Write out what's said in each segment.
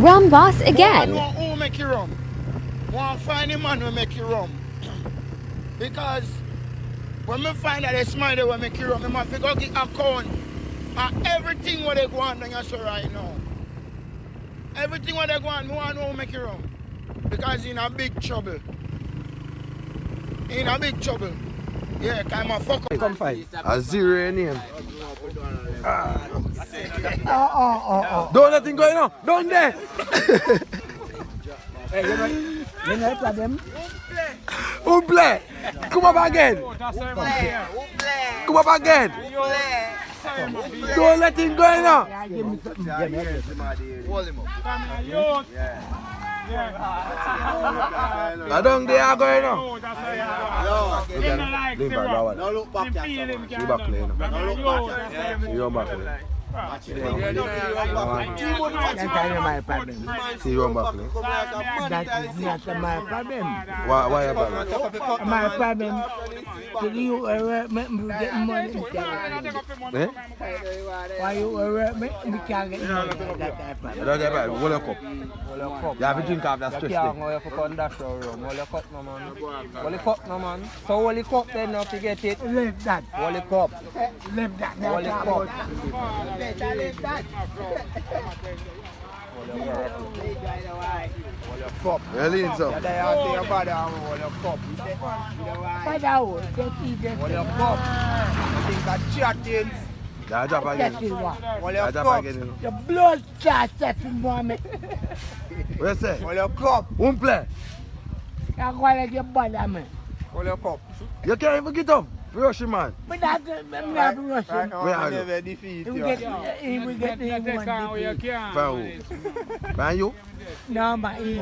Rum Boss again. Who make you rum? Want to find a man who make you rum. Because when me find that it's money will make you rum, I must go get account and everything what they go on down so right now. Everything what they go on, me want to know who make you rum. Because in a big trouble. In a big trouble. Yeah, cause I'm a fuck up. Come fight. A zero name. Don't let him go, you know. Don't there. Hey, you know problem? Who play? Come up again. Come up again. Don't let him go, you know. I don't dare go, you know. Leave back that one. See back there, you know. See your back there. That's my problem. See your back there. That is not my problem. Why your problem? My problem is you me get money. Eh? Why you me can't get money? That's my problem. You don't get back. Hold your cup. You have to drink off that stress thing. So only cup then not to get it. Leave that. Only cup. Leave that. Only cup. Really, so. Yeah, drop again. Yeah, drop again, you know. The blood starts setting for me. What you say? Who play? I'm going to get bother me. You can't even get up. Rush him, man. But I'm not rushing. Where are you? He will get the one. Find you? No, but he. You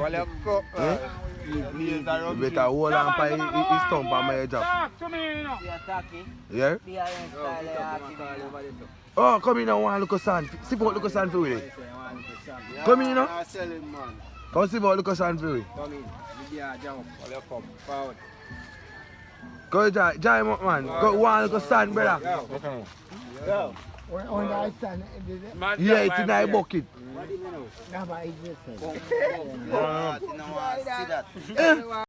better hold on by his stump on my job. Yeah? Oh, come in and one look of sand. See what look of sand for it. Come in, you know? Come see what look of sand for it. Go join him up, man. Go one look of sand, brother. On the sun. Yeah, it's in a bucket. No, but he just said.